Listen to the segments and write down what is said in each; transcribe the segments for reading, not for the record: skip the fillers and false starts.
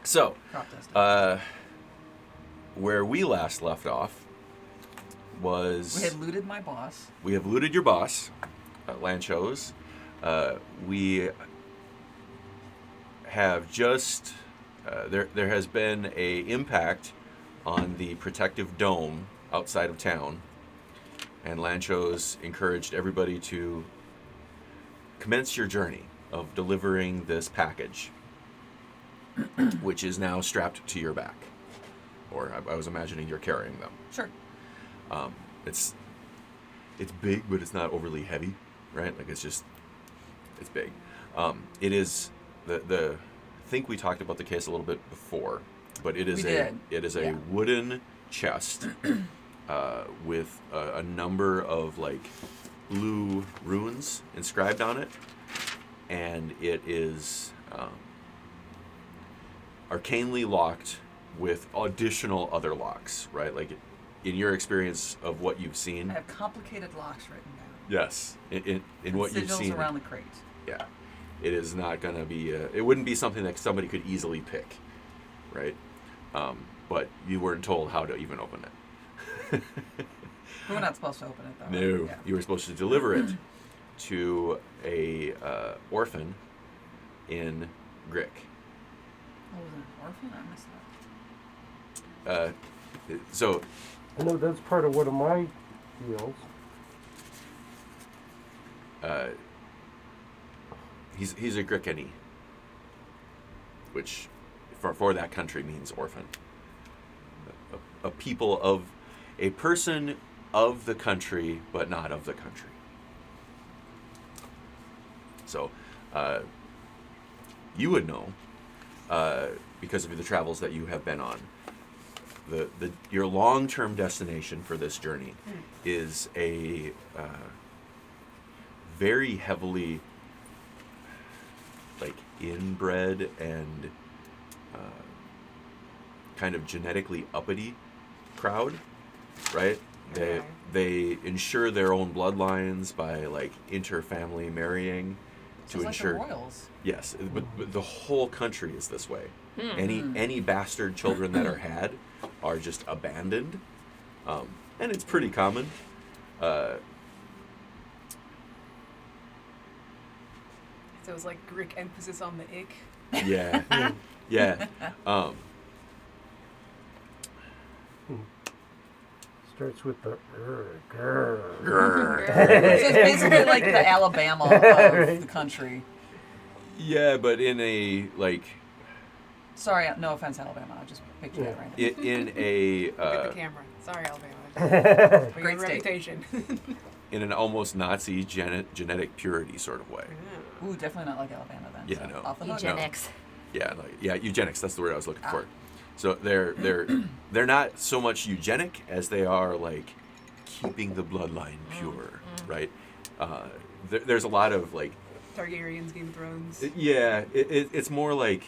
So, where we last left off was... We had looted my boss. We have looted your boss, Lanchos. We have just... there has been a impact on the protective dome outside of town, and Lanchos encouraged everybody to commence your journey of delivering this package, which is now strapped to your back. Or I was imagining you're carrying them. Sure. It's big, but it's not overly heavy, right? Like it's big. It is I think we talked about the case a little bit before, but it is a wooden chest with a number of like blue runes inscribed on it, and it is arcanely locked with additional other locks, right? Like in your experience of what you've seen. I have complicated locks written down. Yes, in what you've seen. Sigils around the crate. Yeah, it is not going to be. It wouldn't be something that somebody could easily pick, right? But you weren't told how to even open it. We were not supposed to open it, though. No, right? Yeah. You were supposed to deliver it to a orphan in Grick. Oh, was it an orphan? I missed that. So. I know that's part of one of my deals. He's a Grickany, which for that country means orphan. A person of the country, but not of the country. So, you would know, because of the travels that you have been on. Your long-term destination for this journey is a very heavily like inbred and kind of genetically uppity crowd, right? They ensure their own bloodlines by like inter-family marrying to ensure. Like the royals. Yes, but the whole country is this way. Any bastard children that are had are just abandoned, and it's pretty common. So it's like Greek emphasis on the ick. Yeah, yeah. Starts with the So it's basically like the Alabama of the country. Yeah, but in a like. Sorry, no offense, Alabama. I just pictured that right now. In a. Look at the camera. Sorry, Alabama. Great state. Reputation. In an almost Nazi genetic purity sort of way. Ooh, definitely not like Alabama then. Yeah, so no. off the hook. Eugenics. Yeah, eugenics. That's the word I was looking for. So they're not so much eugenic as they are like keeping the bloodline pure, right? There's a lot of like Targaryens, Game of Thrones. Yeah, it's more like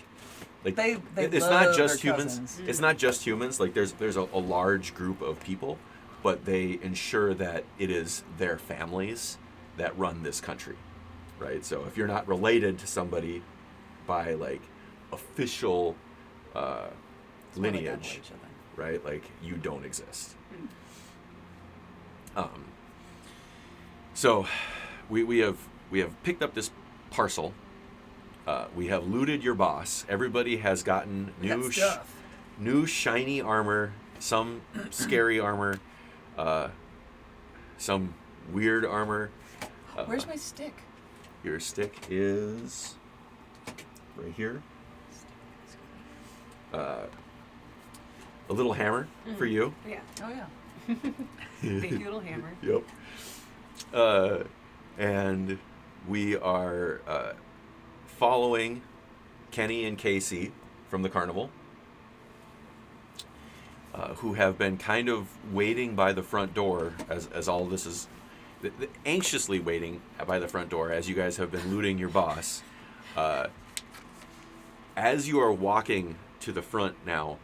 they it's love not just their humans. cousins. It's not just humans. Like there's a large group of people, but they ensure that it is their families that run this country, right? So if you're not related to somebody by like official lineage, right? Like you don't exist. So we have picked up this parcel. We have looted your boss. Everybody has gotten new shiny armor, some scary armor, some weird armor. Where's my stick? Your stick is right here. A little hammer for you. Yeah. Oh yeah. Big little hammer. Yep. And we are following Kenny and Casey from the carnival, who have been kind of waiting by the front door as all this is anxiously waiting by the front door as you guys have been looting your boss. As you are walking to the front now,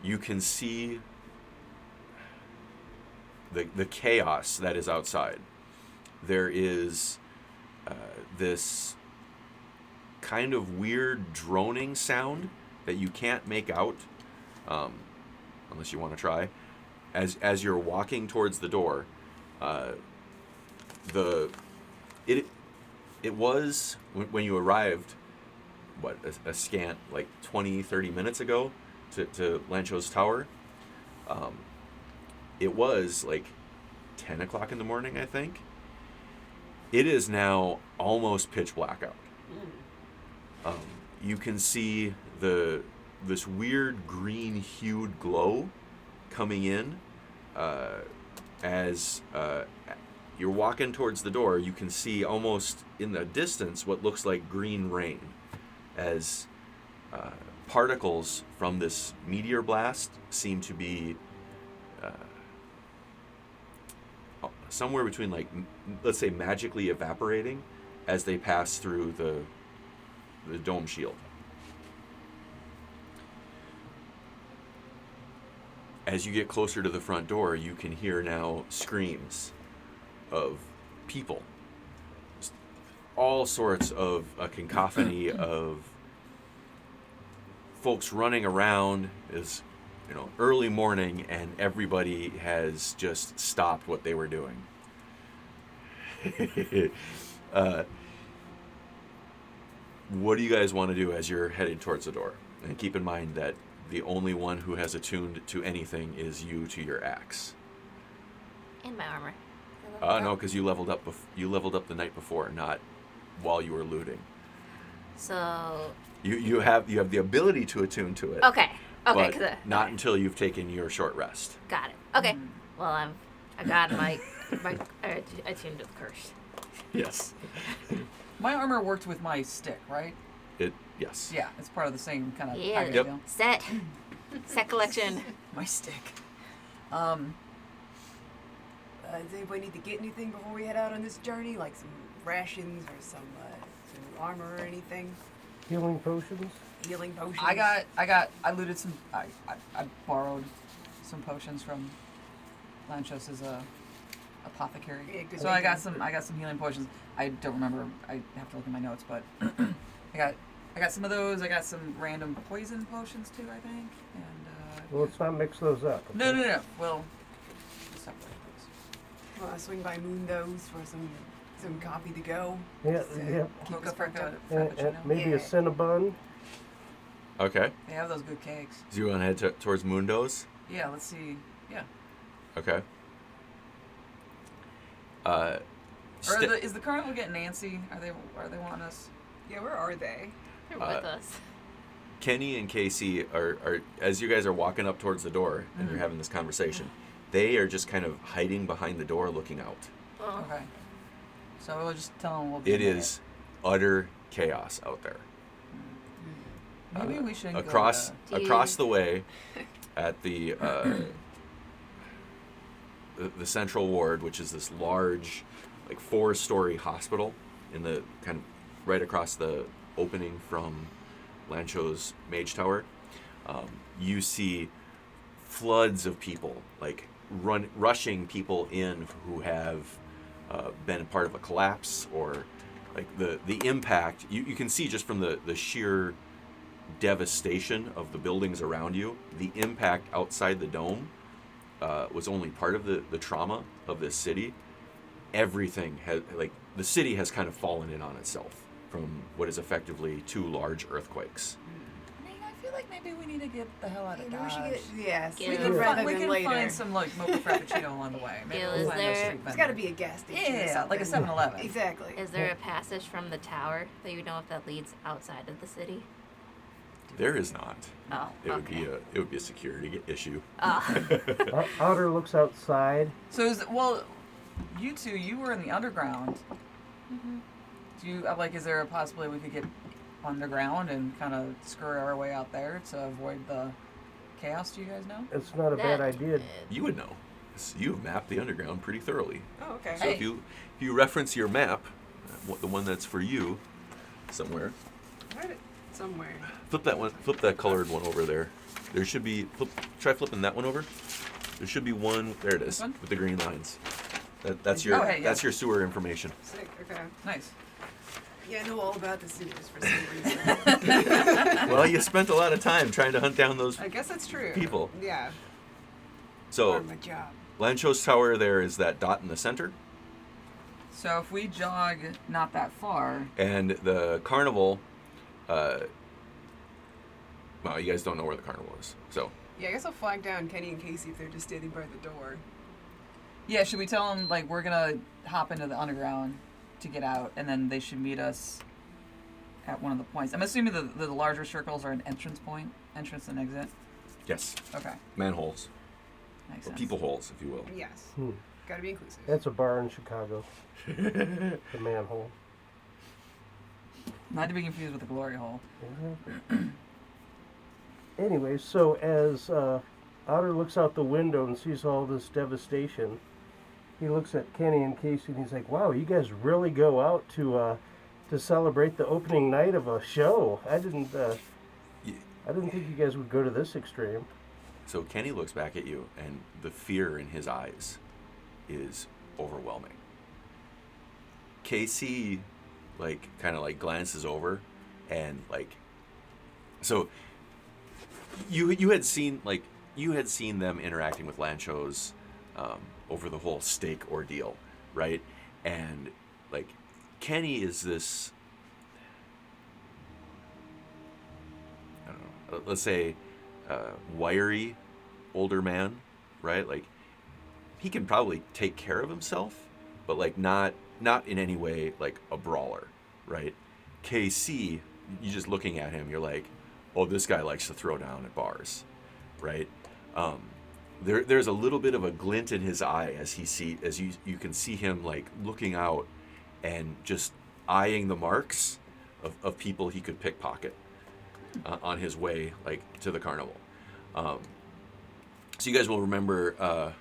you can see the chaos that is outside. There is this kind of weird droning sound that you can't make out unless you want to try. As you're walking towards the door, it was when you arrived, a scant like 20-30 minutes ago to Lancho's tower. It was like 10 o'clock in the morning, I think. It is now almost pitch black out. You can see this weird green-hued glow coming in as you're walking towards the door. You can see almost in the distance what looks like green rain as particles from this meteor blast seem to be somewhere between, like, let's say, magically evaporating as they pass through the dome shield. As you get closer to the front door, you can hear now screams of people. Just all sorts of a cacophony of folks running around. Is early morning, and everybody has just stopped what they were doing. What do you guys want to do as you're headed towards the door? And keep in mind that the only one who has attuned to anything is you to your axe. And my armor. No, because you leveled up. You leveled up the night before, not while you were looting. So. You have the ability to attune to it. Okay. Okay. But not until you've taken your short rest. Got it. Okay. Well, I got my I attuned to the curse. Yes. My armor worked with my stick, right? Yes. Yeah, it's part of the same kind of Yeah. package Yep. deal. Set collection. My stick. Does anybody need to get anything before we head out on this journey? Like some rations or some armor or anything? Healing potions. Healing potions? I looted some. I borrowed some potions from Lanchos's apothecary. Yeah, good So I got thinking. some healing potions. I don't remember. I have to look at my notes, but I got some of those. I got some random poison potions too, I think. And Well, let's not mix those up. okay? no. We'll separate those. Well, I swing by Mundo's for some coffee to go. Yeah, So yeah. keep Mocha us perked up. And frappuccino. maybe Yeah. a Cinnabon. Okay. They have those good cakes. So you want to head towards Mundo's? Yeah, let's see. Yeah. Okay. Is the carnival getting Nancy? Are they wanting us? Yeah, where are they? They're with us. Kenny and Casey are as you guys are walking up towards the door and you're having this conversation, they are just kind of hiding behind the door looking out. Oh. Okay. So we'll just tell them we'll be It there. is utter chaos out there. Maybe we should across Do you- across the way at the central ward, which is this large, like 4-story hospital in the kind of right across the opening from Lancho's Mage Tower. You see floods of people, like rushing people in who have been part of a collapse, or like the impact. You can see just from the sheer devastation of the buildings around you. The impact outside the dome was only part of the trauma of this city. Everything has, like, the city has kind of fallen in on itself from what is effectively 2 large earthquakes. I feel like maybe we need to get the hell out of Maybe we Dodge. should get, yes, Yeah. We sooner can, rather we than can later. find some like mocha frappuccino along the way. Maybe Gil, we'll is find a there- street There's vendor. got to be a gas station or Yeah, something. like a 7-Eleven. Exactly. Is there a passage from the tower that you know if that leads outside of the city? There is not. Oh, It would be a security issue. Otter looks outside. So you two, you were in the underground. Mm-hmm. Do you is there a possibility we could get underground and kind of scurry our way out there to avoid the chaos? Do you guys know? It's not a bad idea. You would know. You've mapped the underground pretty thoroughly. Oh, okay. So if you reference your map, the one that's for you, somewhere. Where did- Somewhere. Flip that colored one over there. There should be. Try flipping that one over. There should be one. There it is, This one? with the green lines. That's your hey, yeah. that's your sewer information. Sick. Okay. Nice. Yeah, I know all about the sewers for some reason. Well, you spent a lot of time trying to hunt down those I guess that's true. people. Yeah. So, Part of my job. Lancho's Tower. There is that dot in the center, So if we jog not that far, and the carnival. Well, you guys don't know where the carnival is, so. Yeah, I guess I'll flag down Kenny and Casey if they're just standing by the door. yeah, should we tell them we're gonna hop into the underground to get out, and then they should meet us at one of the points? I'm assuming the larger circles are an entrance and exit. Yes, Okay, manholes makes or sense. people holes, if you will. Yes. Hmm. Gotta be inclusive. That's a bar in Chicago. The manhole. Not to be confused with the glory hole. Anyway, so as Otter looks out the window and sees all this devastation, he looks at Kenny and Casey and he's like, "Wow, you guys really go out to celebrate the opening night of a show. I didn't think you guys would go to this extreme." So Kenny looks back at you, and the fear in his eyes is overwhelming. Casey, kind of glances over, and so you had seen them interacting with Lanchos over the whole steak ordeal, right? And Kenny is this, I don't know, let's say wiry older man, right? He can probably take care of himself, but not in any way a brawler, right? KC, you just looking at him, you're like, oh, this guy likes to throw down at bars, right? There's a little bit of a glint in his eye as you can see him looking out and just eyeing the marks of people he could pickpocket on his way to the carnival. So you guys will remember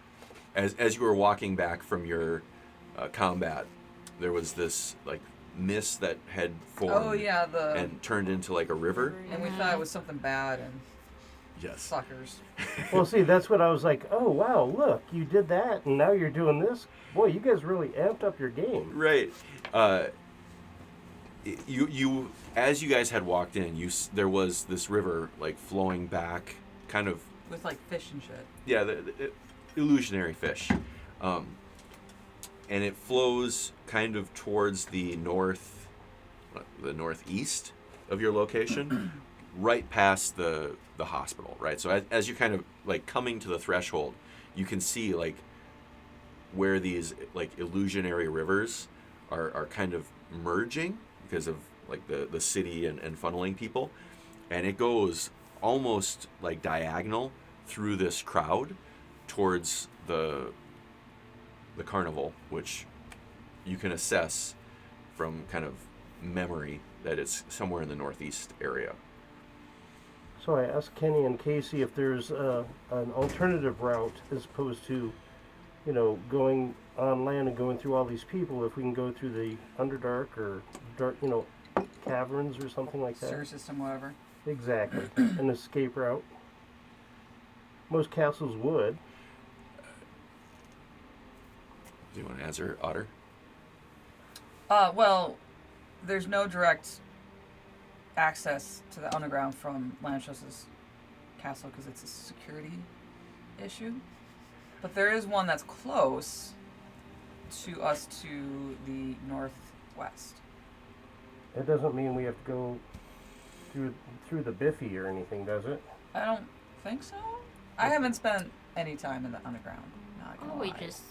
as you were walking back from your combat, there was this mist that had formed. Oh yeah, and turned into a river. and we thought it was something bad and Yes. suckers. Well, see, that's what I was like, "Oh, wow, look, you did that, and now you're doing this. Boy, you guys really amped up your game." Right. You as you guys had walked in, there was this river flowing back, kind of. With fish and shit. Yeah, the illusionary fish, and it flows kind of towards the northeast of your location, right past the hospital, right? So as you're kind of coming to the threshold, you can see where these illusionary rivers are kind of merging because of the city and funneling people, and it goes almost diagonal through this crowd towards the carnival, which you can assess from kind of memory that it's somewhere in the northeast area. So I asked Kenny and Casey if there's an alternative route as opposed to, going on land and going through all these people. If we can go through the Underdark or dark, caverns or something like that. Sewer system, whatever. Exactly, an escape route. Most castles would. Do you want to answer, Otter? Well, there's no direct access to the underground from Lanchos' castle because it's a security issue. But there is one that's close to us to the northwest. It doesn't mean we have to go through the Biffy or anything, does it? I don't think so. I haven't spent any time in the underground. Not gonna Or we lie. just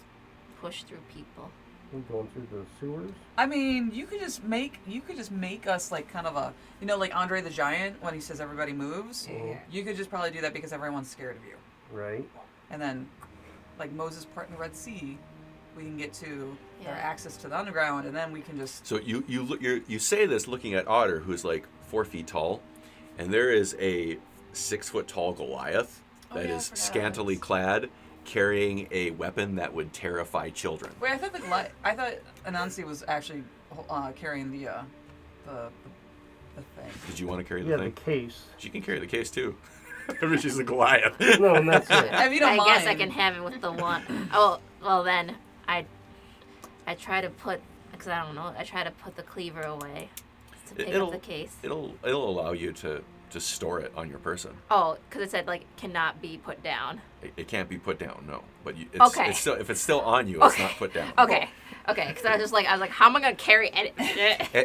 push through people. We going through the sewers? I mean, you could just make us like kind of a, like Andre the Giant when he says everybody moves. Yeah. You could just probably do that because everyone's scared of you. Right. And then, like Moses parting the Red Sea, we can get to their Yeah. access to the underground, and then we can just. So you say this looking at Otter, who's like 4 feet tall, and there is a 6 foot tall Goliath that yeah, I is forgot. scantily clad, carrying a weapon that would terrify children. Wait, I thought Anansi was actually carrying the thing. Did you want to carry the Yeah, thing? the case. She can carry the case too. Remember, she's a Goliath. No, and that's it. If you don't I mind. guess I can have it with the one. Oh, well then, I try to put, because I don't know, I try to put the cleaver away to pick up the case. It'll allow you to store it on your person. Oh, because it said, like, cannot be put down. It can't be put down, no. But it's, Okay. it's still, if it's still on you, it's Okay. not put down. Okay, because I was like, how am I going to carry it?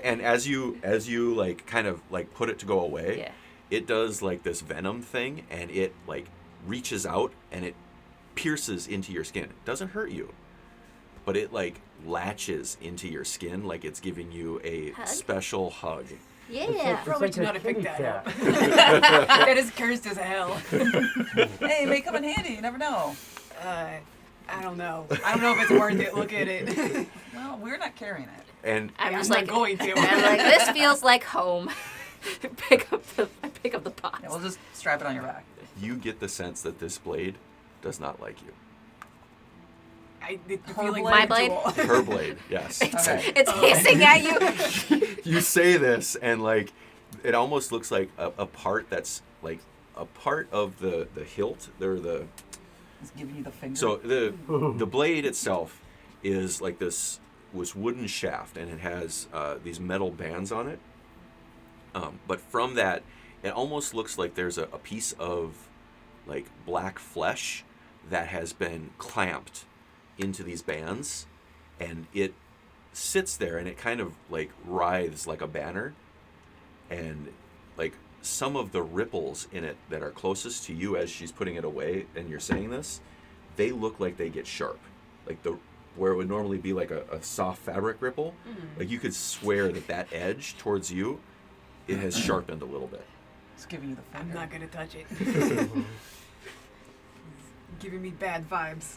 And as you like kind of like put it to go away, Yeah. it does like this venom thing, and it like reaches out and it pierces into your skin. It doesn't hurt you, but it like latches into your skin like it's giving you a Hug? special hug. Yeah. Probably It's should like not a have picked kitty that cat. up. That is cursed as hell. Hey, it may come in handy. You never know. I don't know. I don't know if it's worth it. Look at it. Well, we're not carrying it. And I'm Yeah, just I'm like, not going to. I'm like, this feels like home. pick up the box. Yeah, we'll just strap it on your back. you get the sense that this blade does not like you. The Her feeling blade? My blade? mutual. Her blade, yes. Okay. It's hissing at you. You say this, and like it almost looks like a part that's like a part of the hilt. They're the It's giving you the finger. so the blade itself is like this wooden shaft, and it has these metal bands on it. But from that, it almost looks like there's a piece of like black flesh that has been clamped into these bands, and it sits there and it kind of like writhes like a banner, and like some of the ripples in it that are closest to you as she's putting it away and you're saying this, they look like they get sharp, like where it would normally be like a soft fabric ripple, like you could swear that edge towards you, it has sharpened a little bit. It's giving you the I'm finger. not gonna touch it. Giving me bad vibes.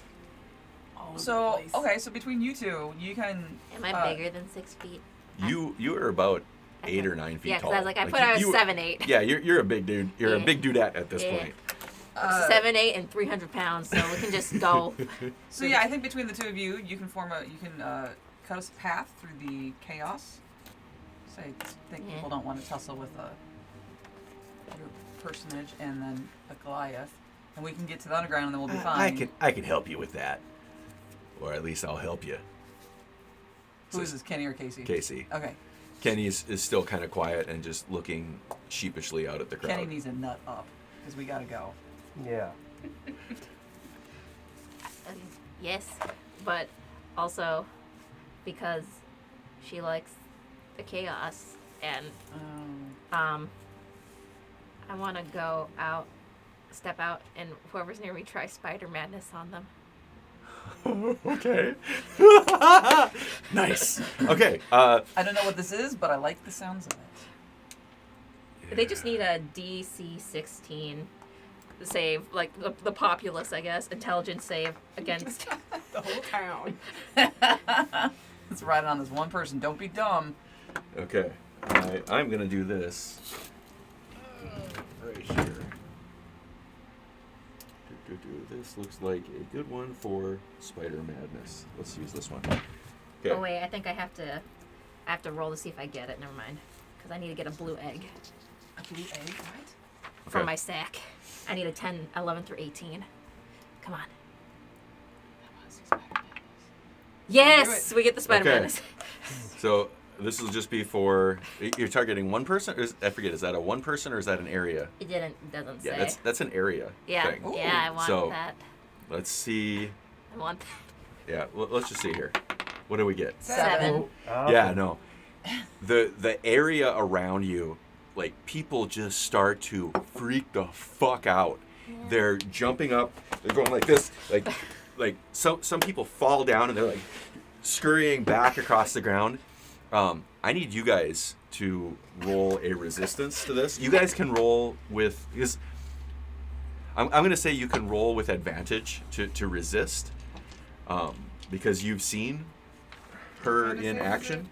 All over So, the place. okay, so between you two, you can... Am I bigger than 6 feet? You are about I 8 thought- or 9 feet Yeah, tall. because I was like, I was you- 7'8". Yeah, you're a big dude. You're a Yeah. big dudette at this Yeah. point. 7'8" and 300 pounds, so we can just go. So yeah, I think between the two of you, you can cut us a path through the chaos. So I think Yeah. people don't want to tussle with your personage and then a Goliath, and we can get to the underground and then we'll be fine. I can help you with that, or at least I'll help you. Who is this, Kenny or Casey? Casey. Okay, Kenny is still kind of quiet and just looking sheepishly out at the crowd. Kenny needs a nut up because we gotta go. Yeah. Yes, but also because she likes the chaos, and I want to go out, step out, and whoever's near me try spider madness on them. Okay. Nice. Okay. I don't know what this is, but I like the sounds of it. They just need a DC 16 save, like the populace, I guess, intelligence save against. The whole town. Let's ride it on this one person. Don't be dumb. Okay. I'm gonna do this right here. This looks like a good one for spider madness. Let's use this one. Okay. Oh wait, I think I have to roll to see if I get it. Never mind, because I need to get a blue egg A blue egg? What? from Okay. my sack. I need a 10, 11 through 18. Come on. Yes, we get the spider Okay. madness. So this will just be for you're targeting one person. Or I forget. Is that a one person or is that an area? It doesn't Yeah, say. that's an area Yeah, thing. yeah, I want So- that. Let's see. I want Yeah, let's just see here. What do we get? 7. Yeah, no. The area around you, like people just start to freak the fuck out. They're jumping up. They're going like this. Like some people fall down and they're like scurrying back across the ground. I need you guys to roll a resistance to this. You guys can roll with... Because I'm going to say you can roll with advantage to resist. Because you've seen her in action.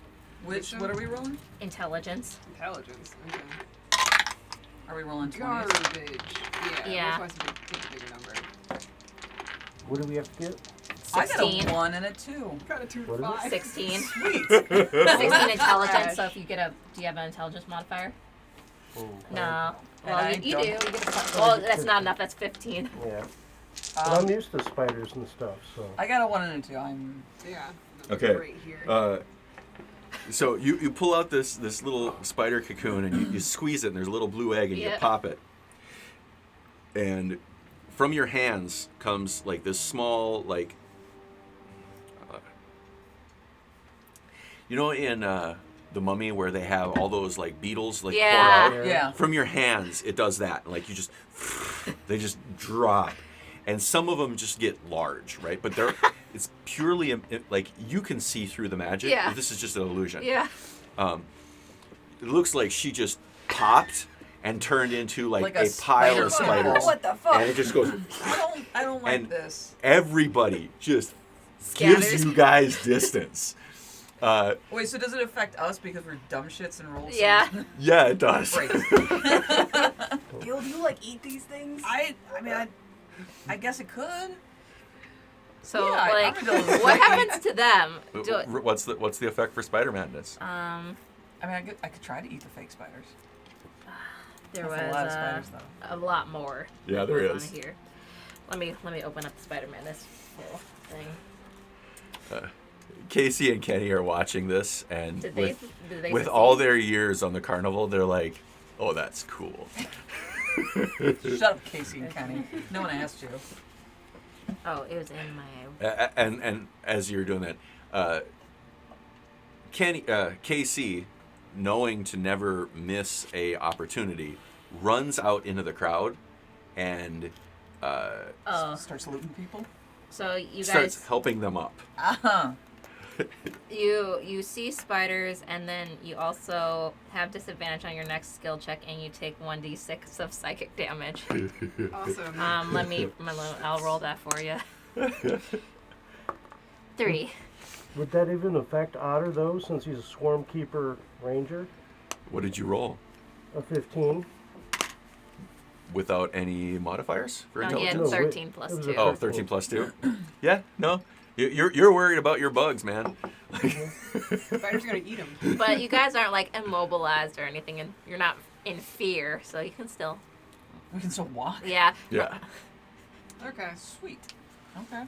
What are we rolling? Intelligence. Intelligence. Okay. Are we rolling 20? Garbage. Yeah. Which one's a bigger number? What do we have to get? I got 16. a 1 and a 2. Got a 2 What to is 5. 16. Sweet. 16 intelligence, so if you get a... Do you have an intelligence modifier? Oh, No. And Well, I you do. You don't- get a, well, that's not enough. That's 15. Yeah. But I'm used to spiders and stuff, so. I got a 1 and a 2. I'm... Yeah. Okay. Right here. So you pull out this little spider cocoon and you squeeze it and there's a little blue egg and you Yeah. pop it. And from your hands comes like this small like you know in The Mummy where they have all those like beetles like Yeah. pour out? Yeah. From your hands it does that. Like you just they just drop. And some of them just get large, right? But they're it's purely like you can see through the magic. Yeah. This is just an illusion. Yeah. It looks like she just popped and turned into like Like a a pile of spider spiders. ball. What the fuck? And it just goes. I don't like And- this. Everybody just Scatters. gives you guys distance. Wait, so does it affect us because we're dumb shits and rolls? Yeah. Yeah, it does. Great. Gil, do you like eat these things? I mean, I guess it could. So, Yeah, I like, would do it. what happens to them? What's the effect for Spider Madness? I mean, I could try to eat the fake spiders. There That's was a lot of spiders, though. a lot more. Yeah, there going on is. Here. Let me open up the Spider-Man this little thing. Casey and Kenny are watching this, and Did with they with succeed? all their years on the carnival, they're like, "Oh, that's cool." Shut up, Casey and Kenny. No one asked you. Oh, it was in my. And as you're doing that, KC, knowing to never miss a opportunity, runs out into the crowd and Oh, Starts looting people. so you starts guys, helping them up. Uh-huh. you see spiders, and then you also have disadvantage on your next skill check, and you take 1d6 of psychic damage. Awesome. I'll roll that for you. 3. Would that even affect Otter, though, since he's a Swarm Keeper Ranger? What did you roll? A 15? Without any modifiers for No, he had intelligence? No, wait, 13 plus it was 2. a Oh, 13 plus 2? Yeah, no. You're worried about your bugs, man. Spider's gonna eat them. But you guys aren't like immobilized or anything, and you're not in fear, so you can still. We can still walk. Yeah. Yeah. Okay. Sweet. Okay.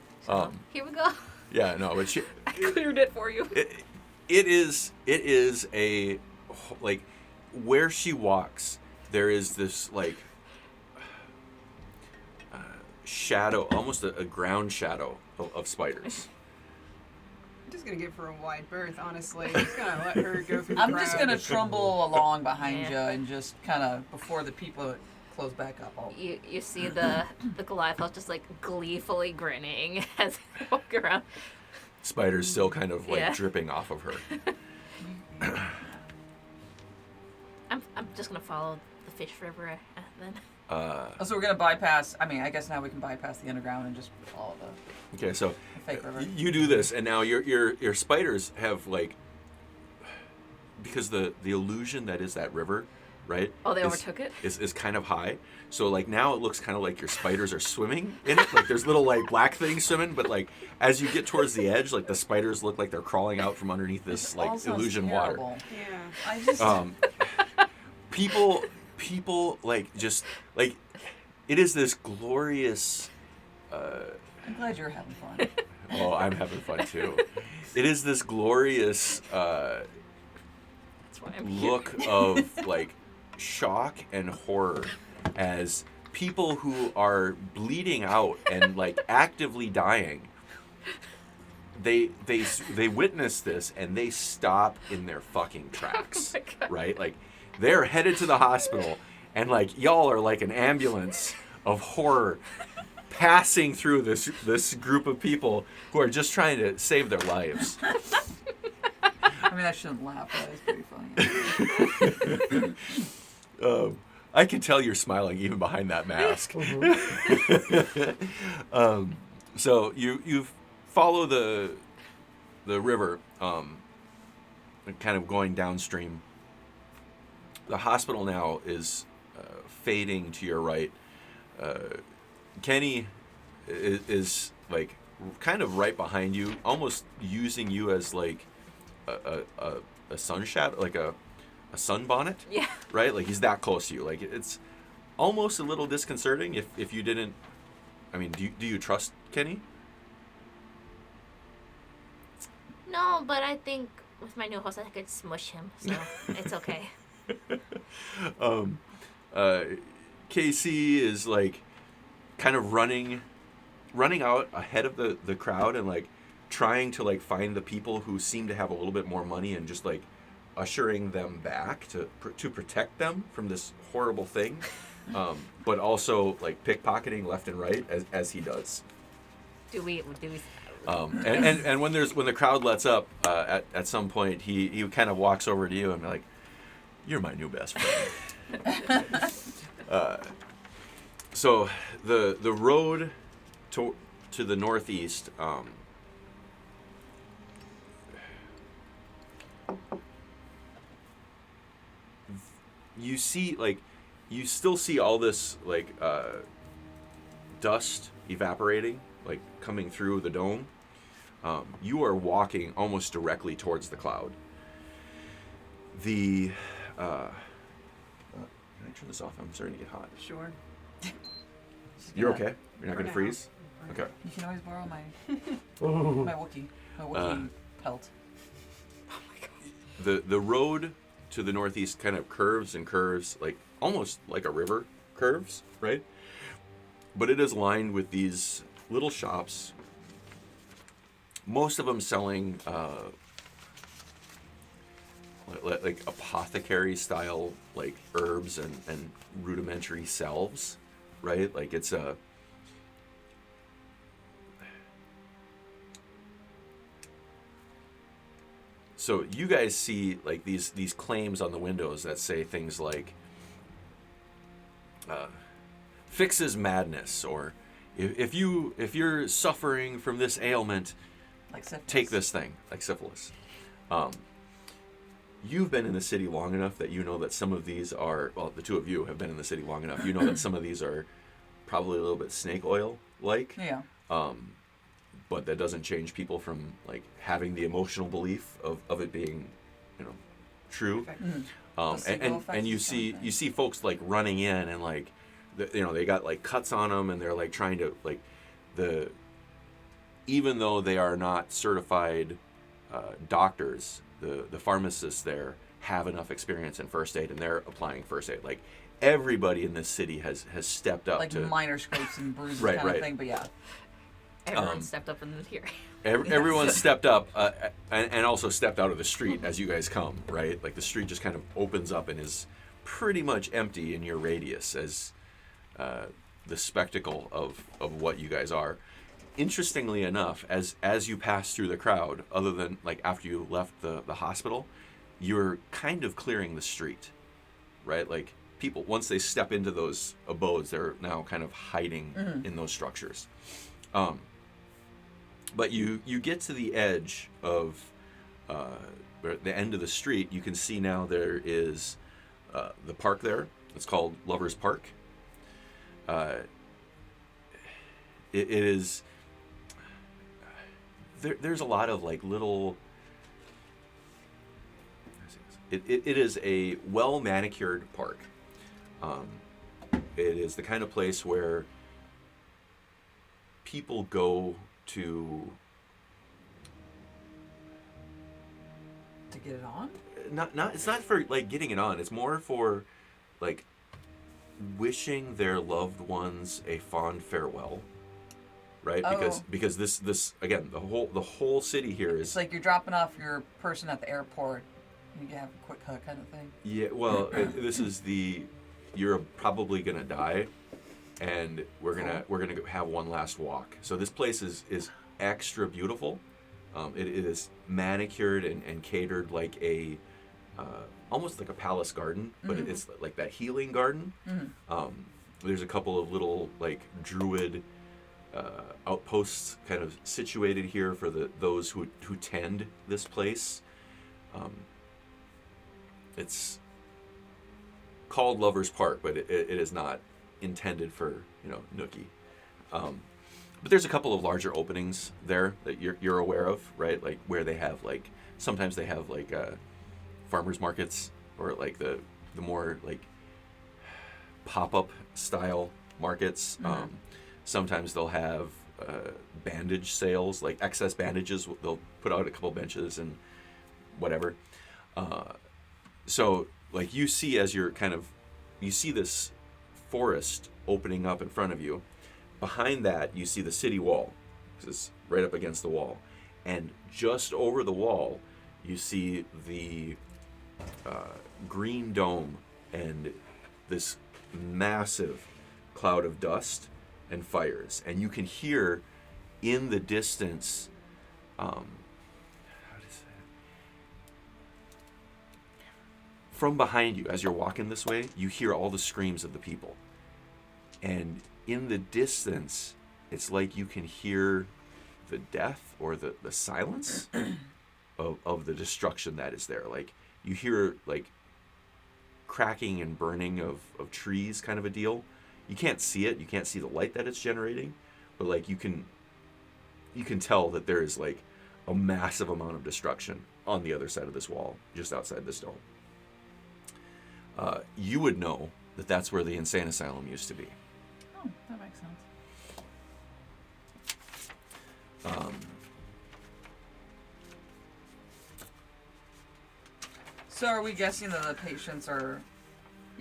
Here we go. Yeah, no, but she, Cleared it for you. it is a, like, where she walks, there is this, like, shadow, almost a ground shadow of spiders. I'm just gonna give her a wide berth, honestly. I'm just gonna let her go through the I'm just crowd. gonna trumble along behind Yeah. you and just kind of before the people close back up. You see the Goliath just like gleefully grinning as they walk around. Spiders still kind of, like, Yeah. dripping off of her. I'm just gonna follow the fish river then. So we're gonna bypass. I mean, I guess now we can bypass the underground and just follow the Okay, so fake river. you do this, and now your spiders have, like, because the illusion that is that river, right? Oh, they is- overtook it? Is kind of high. So, like, now it looks kind of like your spiders are swimming in it. Like, there's little, like, black things swimming, but, like, as you get towards the edge, like, the spiders look like they're crawling out from underneath this, All like, sounds illusion water. terrible. Yeah. I just People, like, just, like, it is this glorious, I'm glad you're having fun. oh, I'm having fun, too. It is this glorious, That's why I'm here. look of, like, shock and horror as people who are bleeding out and, like, actively dying, they witness this and they stop in their fucking tracks. Oh my God. Right? Like, they're headed to the hospital and, like, y'all are like an ambulance of horror passing through this group of people who are just trying to save their lives. I mean, I shouldn't laugh. That is pretty funny. I can tell you're smiling even behind that mask. So you follow the river, kind of going downstream. The hospital now is fading to your right. Kenny is like kind of right behind you, almost using you as like a sun shadow, like a sunbonnet. Yeah. Right? Like he's that close to you. Like it's almost a little disconcerting if you didn't. I mean, do you trust Kenny? No, but I think with my new host, I could smush him, so it's okay. Casey is like kind of running out ahead of the crowd and like trying to like find the people who seem to have a little bit more money and just like ushering them back to protect them from this horrible thing, but also like pickpocketing left and right as he does. Do we? And when the crowd lets up at some point, he kind of walks over to you and be like, "You're my new best friend." So the road to the northeast. You see, like, you still see all this, like, dust evaporating, like, coming through the dome. You are walking almost directly towards the cloud. Can I turn this off? I'm starting to get hot. Sure. You're okay? You're not For going to now. freeze? Okay. You can always borrow my Wookiee pelt. The road to the northeast kind of curves and curves, like almost like a river curves, right? But it is lined with these little shops, most of them selling like apothecary style like herbs and rudimentary salves, right? Like it's a So you guys see like these claims on the windows that say things like fixes madness, or if you're suffering from this ailment, Like syphilis. take this thing, like syphilis. You've been in the city long enough that you know that some of these are, well, the two of you have been in the city long enough. You know that some of these are probably a little bit snake oil like. Yeah. But that doesn't change people from like having the emotional belief of it being, true. And you see folks like running in and like, they got like cuts on them and they're like trying to like even though they are not certified doctors, the pharmacists there have enough experience in first aid and they're applying first aid. Like everybody in this city has stepped up like to minor scrapes and bruises Right, kind right. of thing, but yeah. Everyone stepped up in the hearing. Everyone stepped up and also stepped out of the street as you guys come, right? Like the street just kind of opens up and is pretty much empty in your radius as the spectacle of what you guys are. Interestingly enough, as you pass through the crowd, other than like after you left the hospital, you're kind of clearing the street, right? Like people, once they step into those abodes, they're now kind of hiding in those structures. But you get to the edge of the end of the street. You can see now there is the park there. It's called Lover's Park. It is. There's a lot of like little. It is a well manicured park. It is the kind of place where people go to get it on? Not it's not for like getting it on. It's more for like wishing their loved ones a fond farewell. Right? Oh. Because this again, the whole city here is It's like you're dropping off your person at the airport and you have a quick hug kind of thing. Yeah, well, this is you're probably gonna die, and we're gonna have one last walk. So this place is extra beautiful. It is manicured and catered like a almost like a palace garden, but it's like that healing garden. There's a couple of little like druid outposts kind of situated here for those who tend this place. It's called Lover's Park, but it is not intended for nookie. But there's a couple of larger openings there that you're aware of, right? Like where they have like sometimes they have like farmers markets or like the more like pop-up style markets. Sometimes they'll have bandage sales, like excess bandages. They'll put out a couple benches and whatever. So like you see as you're you see this forest opening up in front of you. Behind that, you see the city wall. It's right up against the wall. And just over the wall, you see the green dome and this massive cloud of dust and fires. And you can hear in the distance, from behind you, as you're walking this way, you hear all the screams of the people. And in the distance, it's like you can hear the death or the silence of the destruction that is there. Like you hear like cracking and burning of trees, kind of a deal. You can't see it. You can't see the light that it's generating, but like you can tell that there is like a massive amount of destruction on the other side of this wall, just outside this dome. You would know that that's where the insane asylum used to be. Oh, that makes sense. So are we guessing that the patients are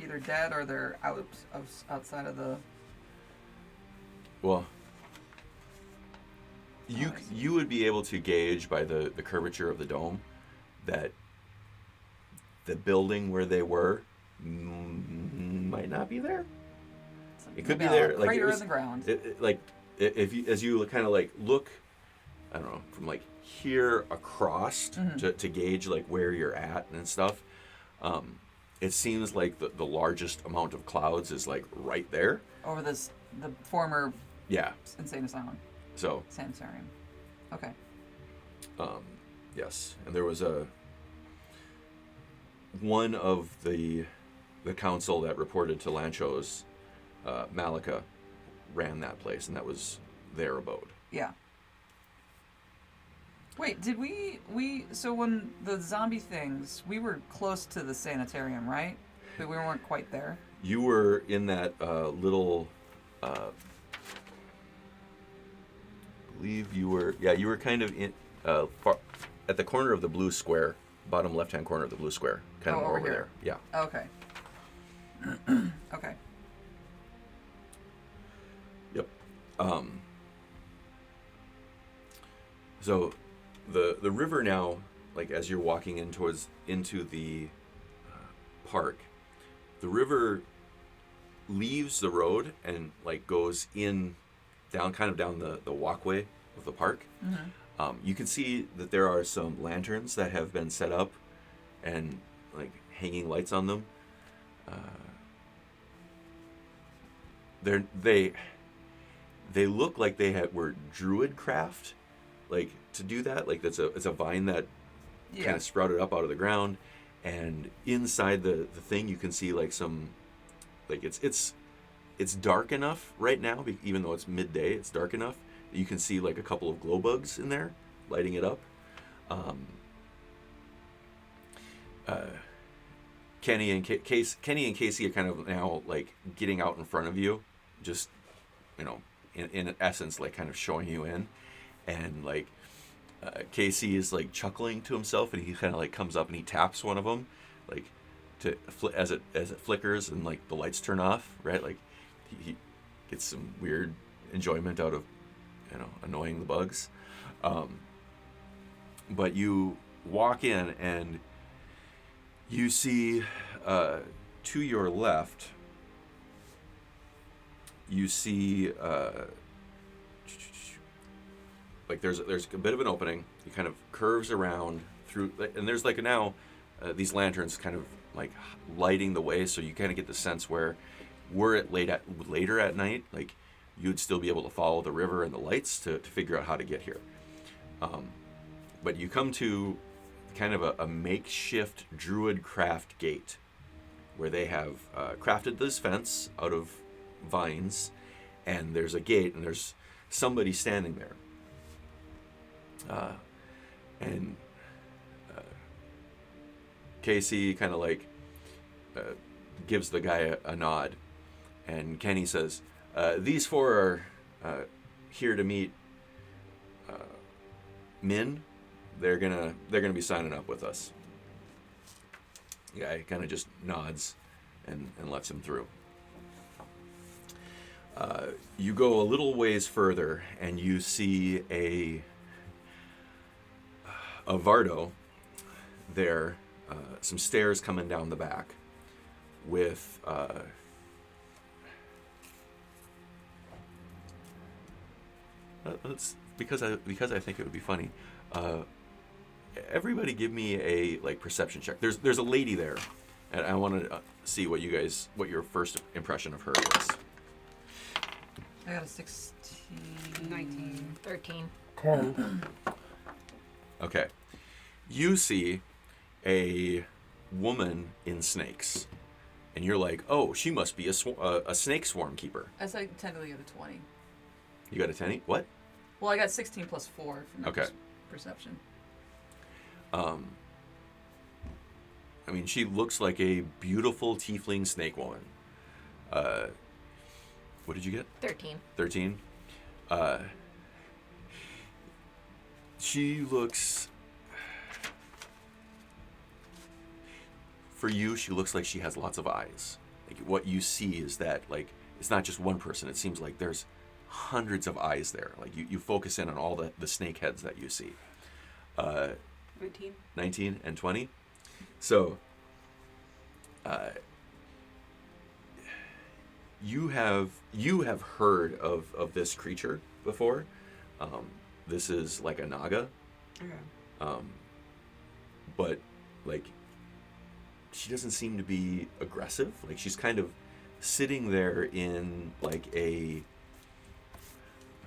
either dead or they're outside of the... Well, you would be able to gauge by the curvature of the dome that the building where they were might not be there. It could be there, like crater in the ground. If you, as you kind of like look, I don't know, from like here across to gauge like where you're at and stuff. It seems like the largest amount of clouds is like right there over the former insane asylum. So sanitarium. Okay. Yes, and there was one of the council that reported to Lanchos. Malika ran that place, and that was their abode. Yeah. Wait, did we so when the zombie things, we were close to the sanitarium, right? But we weren't quite there. You were in that little believe you were kind of in far, at the corner of the blue square, bottom left-hand corner of the blue square, kind of over there. Yeah. Okay. Okay. Yep. So the river now, like as you're walking into the park, the river leaves the road and like goes down the walkway of the park. You can see that there are some lanterns that have been set up and like hanging lights on them. They look like were druid craft, like to do that. Like it's a vine that kind of sprouted up out of the ground, and inside the thing you can see like some, like it's dark enough right now, even though it's midday. It's dark enough that you can see like a couple of glow bugs in there lighting it up. Kenny and Casey are kind of now like getting out in front of you, just in essence like kind of showing you in, and like Casey is like chuckling to himself, and he kind of like comes up and he taps one of them, like as it flickers and like the lights turn off, right? Like he gets some weird enjoyment out of annoying the bugs. But you walk in and you see to your left you see like there's a bit of an opening. It kind of curves around through, and there's like now these lanterns kind of like lighting the way, so you kind of get the sense where were it later at night, like you'd still be able to follow the river and the lights to figure out how to get here. But you come to kind of a makeshift druid craft gate where they have crafted this fence out of vines, and there's a gate and there's somebody standing there. And Casey kind of like gives the guy a nod, and Kenny says, "These four are here to meet Min. They're gonna be signing up with us." The guy kind of just nods and lets him through. You go a little ways further, and you see a Vardo there, some stairs coming down the back with because I think it would be funny. Everybody give me a like perception check. There's a lady there, and I want to see what your first impression of her is. I got a 16. 19. 13. 10. Okay. You see a woman in snakes, and you're like, oh, she must be a snake swarm keeper. I said technically got a 20. You got a 10? What? Well, I got 16 plus 4 from my Okay. Perception. I mean, she looks like a beautiful tiefling snake woman. What did you get? 13. 13. She looks... For you, she looks like she has lots of eyes. Like, what you see is that, like, it's not just one person. It seems like there's hundreds of eyes there. Like, you focus in on all the snake heads that you see. 19. 19 and 20. So, you have heard of this creature before. This is like a naga. Okay. But like, she doesn't seem to be aggressive. Like, she's kind of sitting there in like I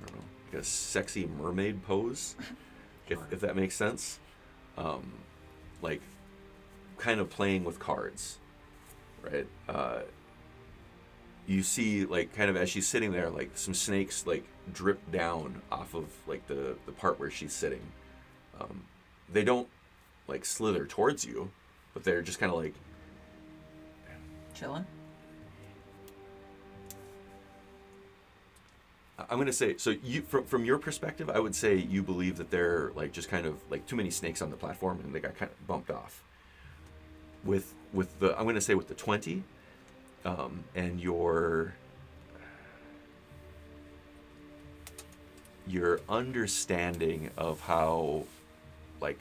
don't know, like a sexy mermaid pose, if that makes sense. Like, kind of playing with cards, right? You see, like, kind of as she's sitting there, like, some snakes, like, drip down off of, like, the part where she's sitting. They don't, like, slither towards you, but they're just kind of, like... Chilling. I'm going to say, so you, from your perspective, I would say you believe that they're, like, just kind of, like, too many snakes on the platform, and they got kind of bumped off. With the, I'm going to say with the 20... and your understanding of how, like,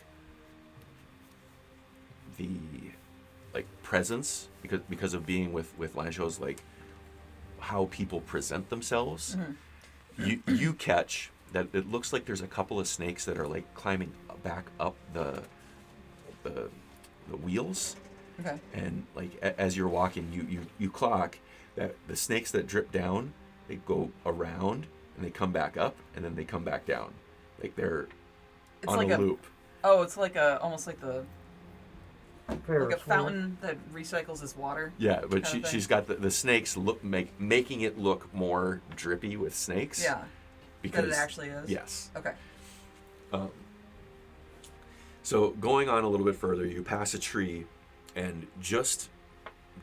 the, like, presence, because of being with Lanchos, like, how people present themselves, you catch that it looks like there's a couple of snakes that are, like, climbing back up the wheels. Okay. And like as you're walking, you clock that the snakes that drip down, they go around and they come back up and then they come back down, like they're on like a loop. Oh, it's like almost like the Ferris like a fountain that recycles its water. Yeah, but kind of she's got the snakes making it look more drippy with snakes. Yeah. Because that it actually is. Yes. Okay. So going on a little bit further, you pass a tree. And just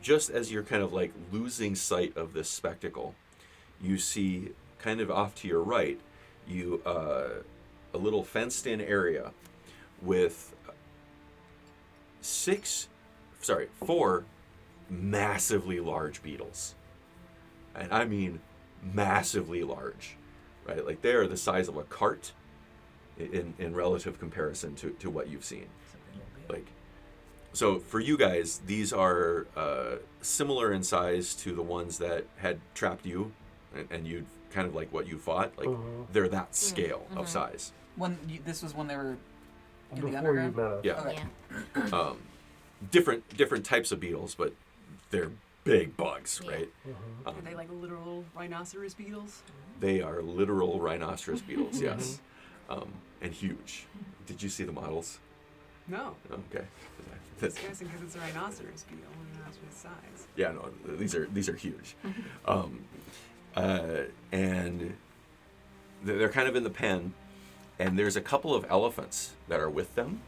as you're kind of like losing sight of this spectacle, you see kind of off to your right, a little fenced-in area with 4 massively large beetles. And I mean massively large, right? Like they are the size of a cart in relative comparison to what you've seen. Like, so for you guys, these are similar in size to the ones that had trapped you and you'd kind of like what you fought, like Mhm. they're that scale of size. This was when they were in the Before you underground. met us. Yeah. Yeah. Different types of beetles, but they're big bugs, Yeah. right? Are they like literal rhinoceros beetles? They are literal rhinoceros beetles, yes, and huge. Did you see the models? No. Okay. Just guessing because it's a rhinoceros beetle and rhinoceros size. Yeah, no, these are huge, and they're kind of in the pen, and there's a couple of elephants that are with them,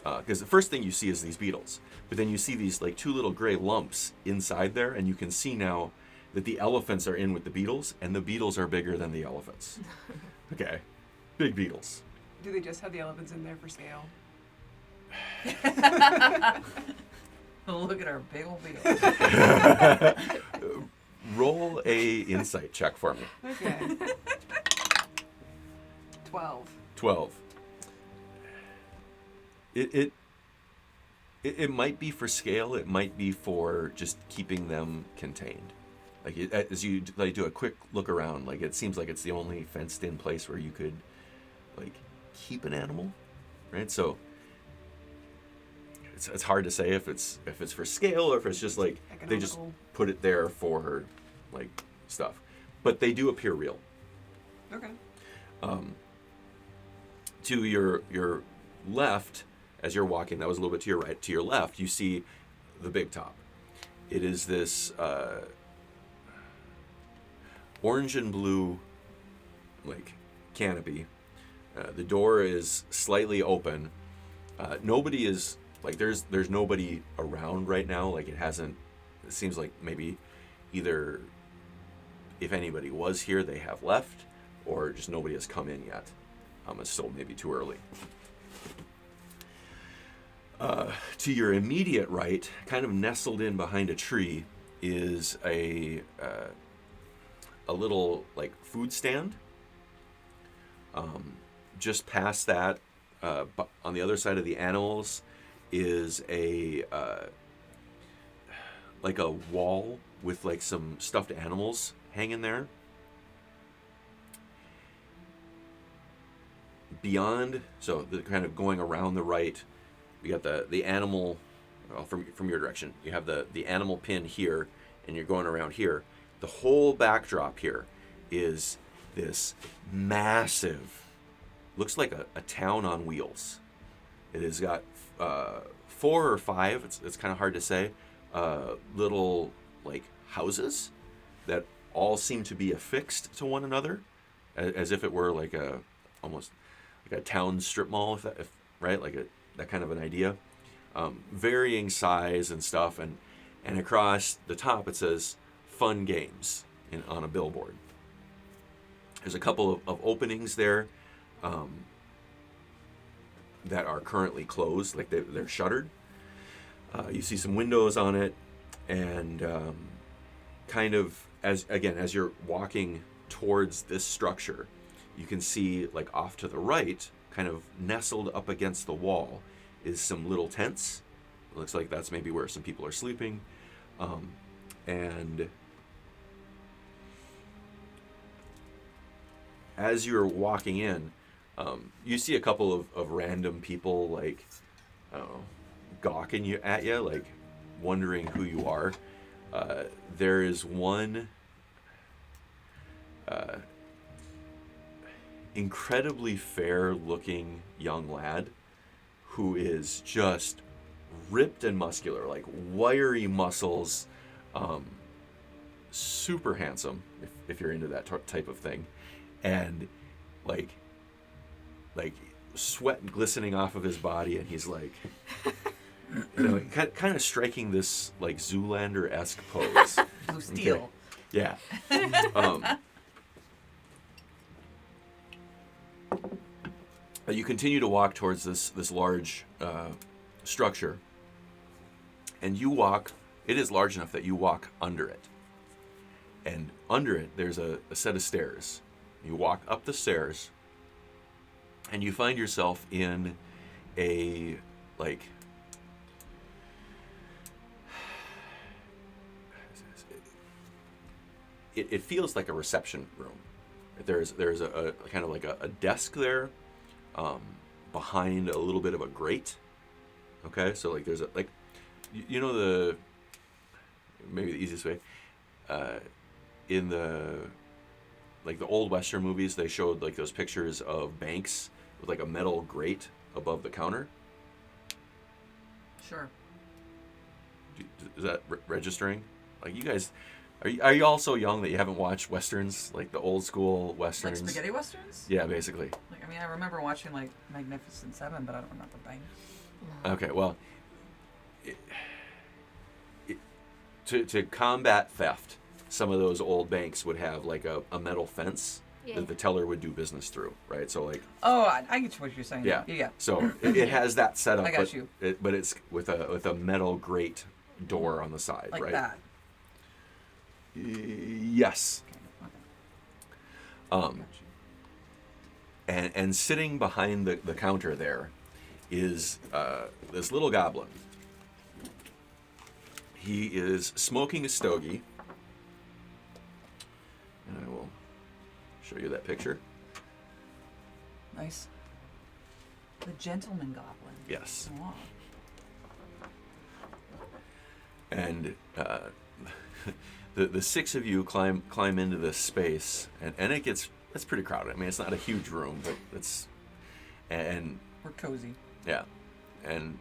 because the first thing you see is these beetles, but then you see these like two little gray lumps inside there, and you can see now that the elephants are in with the beetles, and the beetles are bigger than the elephants. Okay, big beetles. Do they just have the elephants in there for scale? Look at our big old beetle. Roll a insight check for me. Okay. 12. 12. It might be for scale. It might be for just keeping them contained. Like as you like do a quick look around, like it seems like it's the only fenced-in place where you could like keep an animal, right? So it's hard to say if it's for scale or if it's just like they just Economical. put it there for like stuff. But they do appear real. Okay. To your left, as you're walking, that was a little bit to your right. To your left, you see the big top. It is this orange and blue like canopy. The door is slightly open. Nobody is like there's nobody around right now. Like it seems like maybe either if anybody was here, they have left, or just nobody has come in yet. It's still maybe too early. To your immediate right, kind of nestled in behind a tree, is a little like food stand. Just past that, on the other side of the animals, is like a wall with like some stuffed animals hanging there. Beyond, so the kind of going around the right, you got the animal from your direction. You have the animal pin here, and you're going around here. The whole backdrop here is this massive, looks like a town on wheels. It has got 4 or 5. It's kind of hard to say. Little like houses that all seem to be affixed to one another, as if it were like almost like a town strip mall, right, like that kind of an idea. Varying size and stuff, and across the top it says "Fun Games" on a billboard. There's a couple of openings there that are currently closed, like they're shuttered. You see some windows on it, and kind of as you're walking towards this structure, you can see like off to the right, kind of nestled up against the wall, is some little tents. It looks like that's maybe where some people are sleeping. And as you're walking in, you see a couple of random people, like, I don't know, gawking at you, like wondering who you are. There is one incredibly fair-looking young lad who is just ripped and muscular, like wiry muscles, super handsome if you're into that type of thing, and like sweat glistening off of his body, and he's like, kind of striking this like Zoolander-esque pose. Blue steel. Okay. Yeah. You continue to walk towards this large structure, and you walk. It is large enough that you walk under it, and under it there's a set of stairs. You walk up the stairs, and you find yourself in a like it feels like a reception room. There's a kind of like a desk there, behind a little bit of a grate. Okay, so like there's a like, you know, the maybe the easiest way, in the like the old Western movies, they showed like those pictures of banks with like a metal grate above the counter. Sure. Is that registering? Like, you guys, are you all so young that you haven't watched Westerns, like the old school Westerns? Like spaghetti westerns? Yeah, basically. Like, I mean, I remember watching like Magnificent Seven, but I don't remember Bang. Okay, well, to combat theft, some of those old banks would have like a metal fence that the teller would do business through, right? So like. Oh, I get what you're saying. Yeah. Yeah. So it has that setup. I got you. But it's with a metal grate door on the side, Like right? that. Yes. Okay. And sitting behind the counter there is this little goblin. He is smoking a stogie. And I will show you that picture. Nice. The gentleman goblin. Yes. Oh. And the six of you climb into this space, and it's pretty crowded. I mean, it's not a huge room, but and We're cozy. yeah, and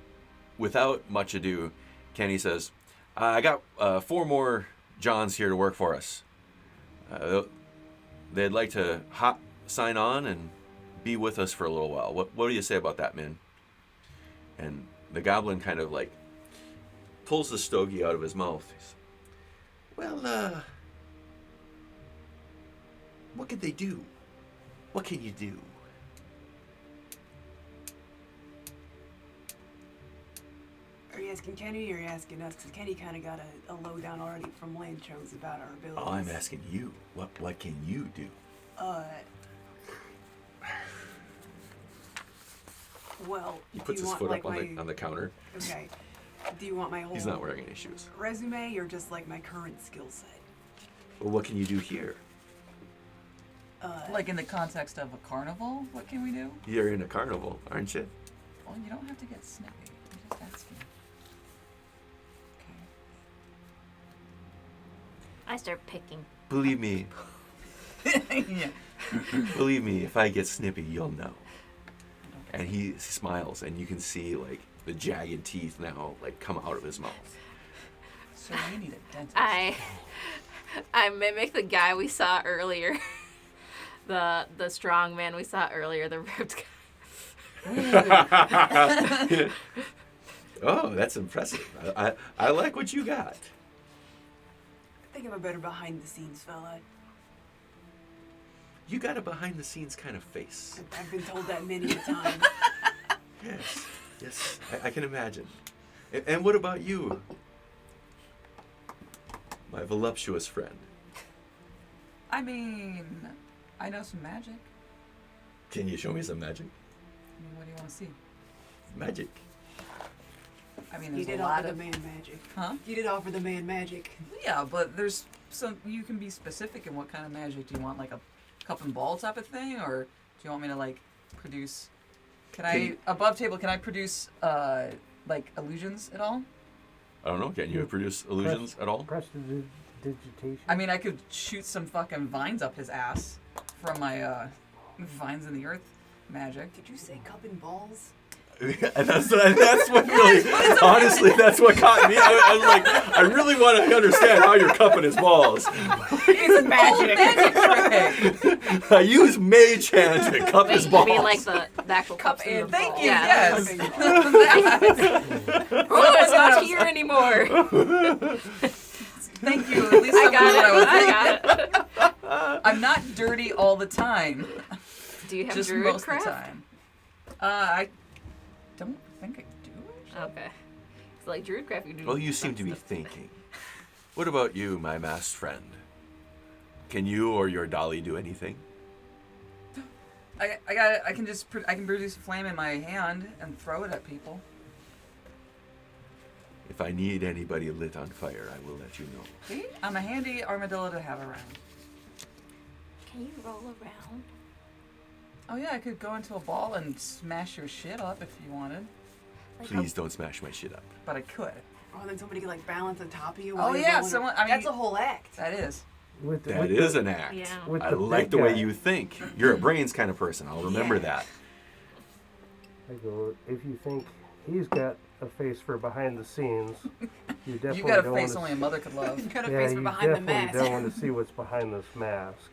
without much ado, Kenny says, "I got 4 more Johns here to work for us. They'd like to sign on and be with us for a little while. What do you say about that, man?" And the goblin kind of like pulls the stogie out of his mouth. He's, "Well, what could they do? What can you do?" Are you asking Kenny or are you asking us? Because Kenny kind of got a lowdown already from Lanchos about our abilities. Oh, I'm asking you. What can you do? Well, He puts do you his want, foot like, up on the counter. Okay. Do you want my whole He's not wearing any shoes. resume or just like my current skill set? Well, what can you do here? Like in the context of a carnival, what can we do? You're in a carnival, aren't you? Well, you don't have to get snippy. I'm just asking. I start picking. Believe me, Okay. Yeah. believe me, if I get snippy, you'll know. And he smiles, and you can see like the jagged teeth now like come out of his mouth. So you need a dentist. I mimic the guy we saw earlier. the strong man we saw earlier, the ripped guy. Oh, that's impressive. I like what you got. I think I'm a better behind the scenes fella. You got a behind the scenes kind of face. I've been told that many a time. Yes, I can imagine. And what about you, my voluptuous friend? I mean, I know some magic. Can you show me some magic? I mean, what do you want to see? Magic. I mean, You there's did a lot offer the of... man magic. Huh? You did offer the man magic. Yeah, but there's some... You can be specific in what kind of magic. Do you want, like, a cup and ball type of thing? Or do you want me to, like, produce... Above table, can I produce, like, illusions at all? I don't know. Can you produce illusions at all? Prestidigitation. I mean, I could shoot some fucking vines up his ass from my, Vines in the Earth magic. Did you say cup and balls? And that's what really, honestly, that's what caught me. I was like, I really want to understand how you're cupping his balls. It's magic. Trick. I use mage hand to cup his balls. You mean like the actual Cup cups in and the thank ball. you. Yeah. Yes. Oh, it's not here anymore. Thank you. At least I got what it. I was. I'm not dirty all the time. Do you have Just druid most craft? of the time. I don't think I do. Actually. Okay. So like druid craft, you do. Well, you seem to be thinking. What about you, my masked friend? Can you or your dolly do anything? I can produce a flame in my hand and throw it at people. If I need anybody lit on fire, I will let you know. See? I'm a handy armadillo to have around. Can you roll around? Oh yeah, I could go into a ball and smash your shit up if you wanted. Like Please don't smash my shit up. But I could. Oh, then somebody could like balance on top of you. Oh, while you're yeah, going someone- up. I mean- That's a whole act. That is. That is an act. Yeah. With I the like big the way guy. you think. You're a brains kind of person. I'll remember Yeah. that. I go, if you think he's got a face for behind the scenes, you definitely You got a don't face want only a mother could love. You got a yeah, face for you behind the definitely mask. don't want to see what's behind this mask.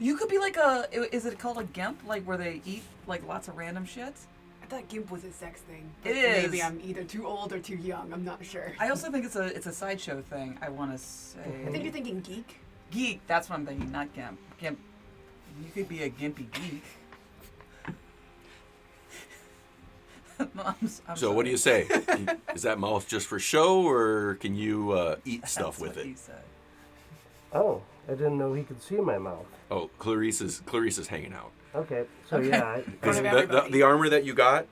You could be like a. Is it called a gimp? Like where they eat like lots of random shit? I thought gimp was a sex thing. It but is. Maybe I'm either too old or too young. I'm not sure. I also think it's a sideshow thing. I want to say. I think you're thinking geek. Geek. That's what I'm thinking, not gimp. Gimp. You could be a gimpy geek. I'm So what do you say? Is that mouth just for show, or can you eat stuff with He it? said. Oh, I didn't know he could see my mouth. Oh, Clarice is hanging out. Okay, so Okay. yeah, Because of the everybody. armor that you got,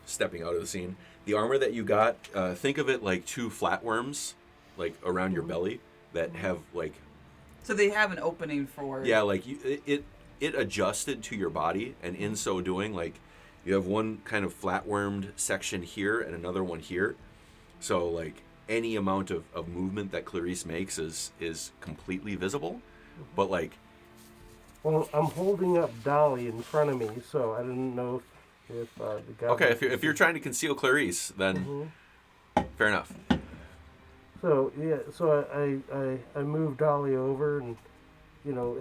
stepping out of the scene, the armor that you got, think of it like two flatworms, like around your belly that have like, So they have an opening for. yeah, like it adjusted to your body, and in so doing, like you have one kind of flatwormed section here and another one here. So like any amount of movement that Clarice makes is completely visible, but like. well, I'm holding up Dolly in front of me, so I didn't know if the guy. Okay, if you're trying to conceal Clarice, then fair enough. So yeah, so I move Dolly over and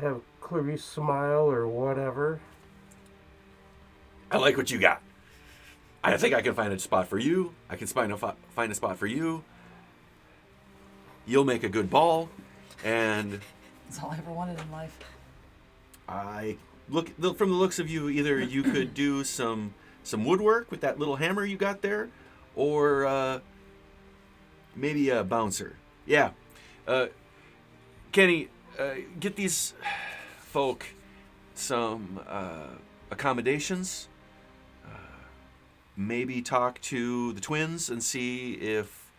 have Clarice smile or whatever. I like what you got. I think I can find a spot for you. I can find a spot for you. You'll make a good ball, and That's all I ever wanted in life. I look from the looks of you. Either you could do some woodwork with that little hammer you got there, or maybe a bouncer. Yeah, Kenny, get these folk some accommodations. Maybe talk to the twins and see if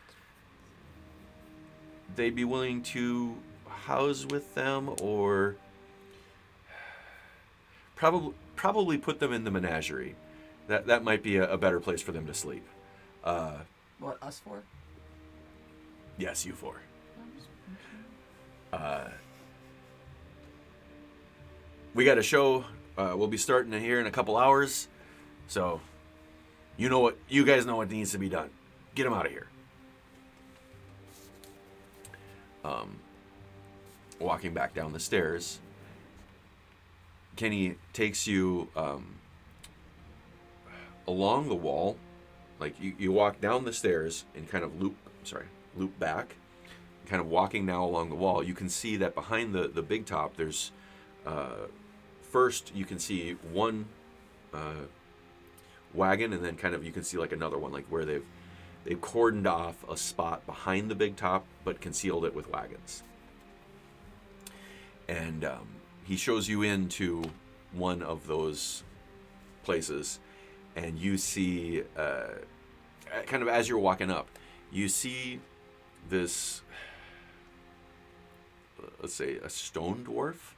they'd be willing to house with them, or probably put them in the menagerie. That might be a better place for them to sleep. What, us for? Yes, you four. We got a show. We'll be starting here in a couple hours, so you guys know what needs to be done. Get them out of here. Walking back down the stairs, Kenny takes you along the wall. Like you walk down the stairs and kind of loop back, kind of walking now along the wall. You can see that behind the big top, there's first you can see one wagon, and then kind of you can see like another one, like where they've cordoned off a spot behind the big top, but concealed it with wagons. And he shows you into one of those places, and you see, kind of as you're walking up, you see this, let's say, a stone dwarf.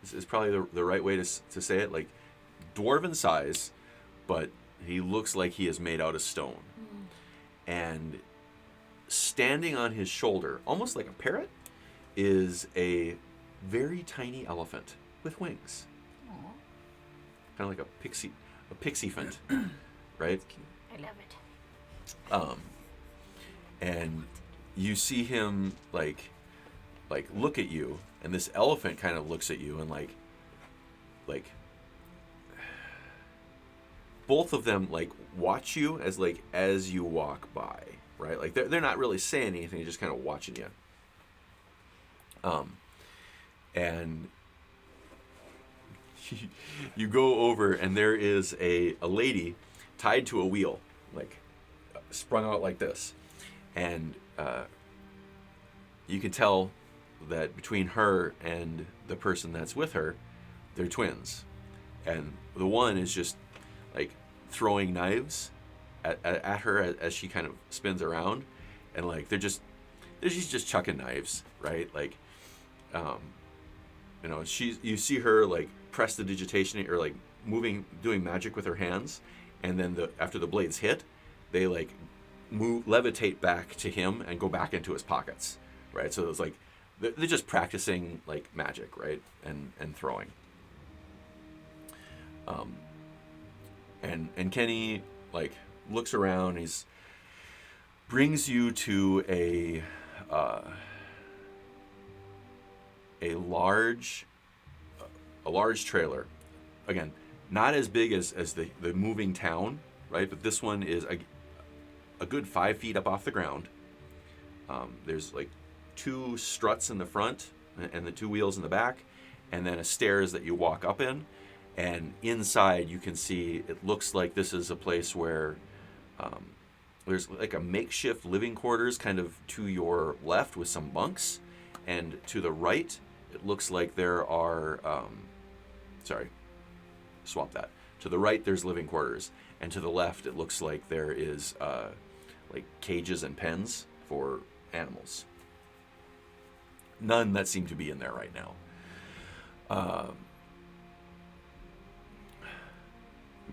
This is probably the right way to say it, like dwarven size, but he looks like he is made out of stone. And standing on his shoulder, almost like a parrot, is a very tiny elephant with wings. Aw. Kind of like a pixie-phant, right? I love it. And you see him like look at you, and this elephant kind of looks at you, and like both of them like watch you as you walk by, right? Like they're not really saying anything, they're just kind of watching you. And you go over, and there is a lady tied to a wheel, like sprung out like this, and you can tell that between her and the person that's with her, they're twins, and the one is just like throwing knives at her as she kind of spins around, and like she's just chucking knives, right? Like, you know, you see her like press the digitation or like doing magic with her hands, and then after the blades hit, they like levitate back to him and go back into his pockets, right? So it's like they're just practicing like magic, right? And throwing. And Kenny like looks around. He's brings you to a large trailer. Again, not as big as the moving town, right? But this one is a good 5 feet up off the ground. There's like 2 struts in the front and the 2 wheels in the back, and then a stairs that you walk up in. And inside you can see, it looks like this is a place where there's like a makeshift living quarters kind of to your left with some bunks. And to the right, it looks like there are, swap that. To the right, there's living quarters. And to the left, it looks like there is like cages and pens for animals. None that seem to be in there right now.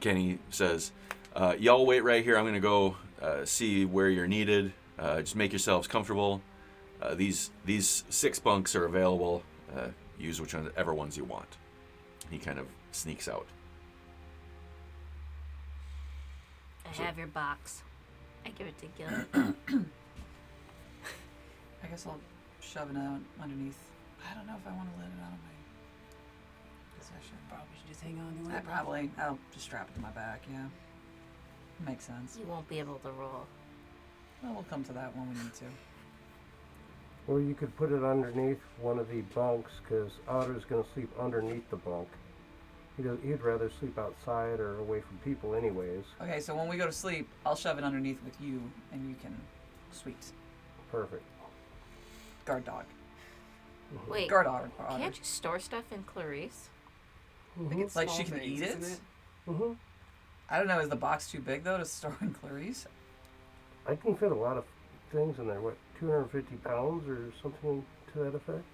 Kenny says, y'all wait right here. I'm going to go see where you're needed. Just make yourselves comfortable. These 6 bunks are available. Use whichever ones you want. He kind of sneaks out. I have your box. I give it to Guil. I guess I'll shove it out underneath. I don't know if I want to let it out of my possession. Probably should just hang on to it. I'll just strap it to my back, yeah. Makes sense. You won't be able to roll. Well, we'll come to that when we need to. Or you could put it underneath one of the bunks, because Otter's going to sleep underneath the bunk. He'd rather sleep outside or away from people anyways. Okay, so when we go to sleep, I'll shove it underneath with you, and you can... Sweet. Perfect. Guard dog. Wait, Guard otter. can't you store stuff in Clarice? It's Like small she can things, eat it? isn't it? Mm-hmm. I don't know, is the box too big, though, to store in Clarice? I can fit a lot of things in there. What, 250 pounds or something to that effect?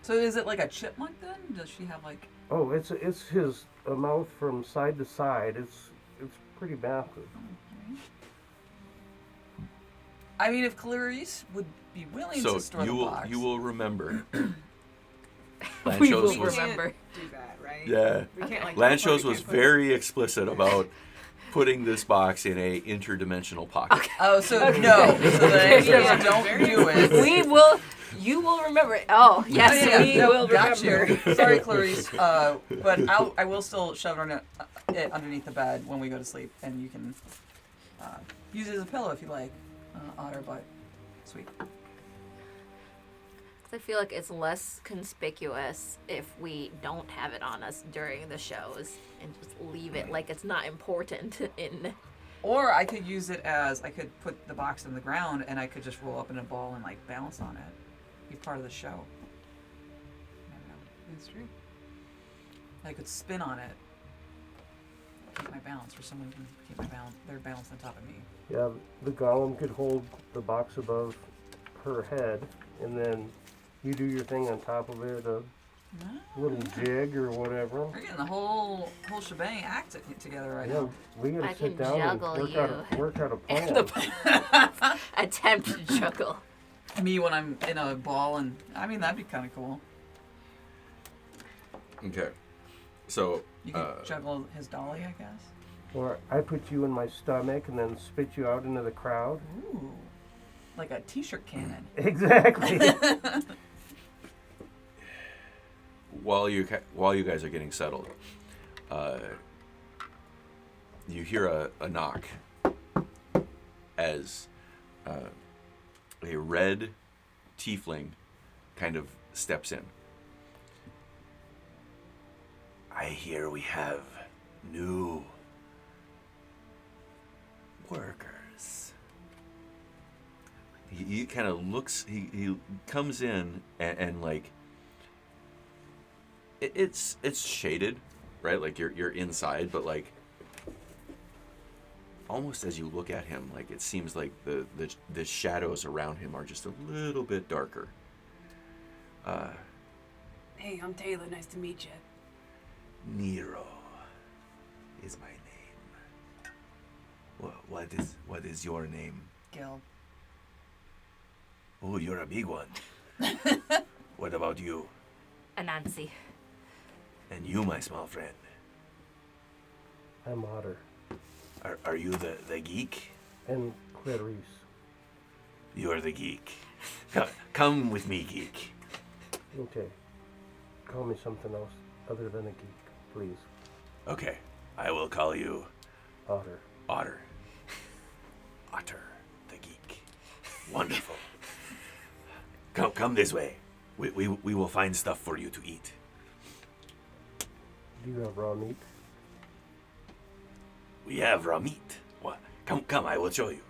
So is it like a chipmunk, then? Does she have, like... Oh, it's his mouth from side to side. It's pretty massive. I mean, if Clarice would be willing to store the box... you will remember. We Lanchos will was remember. Do that, right? yeah. We can't, like, Lanchos was put- very explicit about putting this box in a interdimensional pocket. Oh, so no. So the answer is don't do it. You will remember it. Oh, yes, we will got remember. you. Sorry, Clarice. But I will still shove it underneath the bed when we go to sleep, and you can use it as a pillow if you like, Otter, but sweet. I feel like it's less conspicuous if we don't have it on us during the shows and just leave it like it's not important in... Or I could use it as, I could put the box in the ground, and I could just roll up in a ball and, like, balance on it. Be part of the show. Never know. That's true. I could spin on it. Keep my balance, or someone can keep my balance. They're balanced on top of me. Yeah, the golem could hold the box above her head, and then you do your thing on top of it, a little jig or whatever. We're getting the whole shebang act together right Yeah, now. we gotta I sit can down and juggle work out a plan. Attempt to juggle. Me when I'm in a ball, and I mean that'd be kind of cool. Okay. So You could juggle his dolly, I guess. Or I put you in my stomach and then spit you out into the crowd. Ooh, like a t-shirt cannon. Exactly. while you guys are getting settled, you hear a knock as a red tiefling kind of steps in. I hear we have new workers. He kind of looks, he comes in and like, it's shaded, right? Like you're inside, but like almost as you look at him, like it seems like the shadows around him are just a little bit darker. Hey, I'm Taylor. Nice to meet you. Nero is my name. What is your name? Guil. Oh, you're a big one. What about you? Anansi. And you, my small friend? I'm Otter. Are you the geek? And Clarice. You're the geek. Come with me, geek. Okay. Call me something else other than a geek, please. Okay, I will call you Otter. Otter. Otter, the geek. Wonderful. Come this way. We will find stuff for you to eat. Do you have raw meat? We have raw meat. What? Come, I will show you.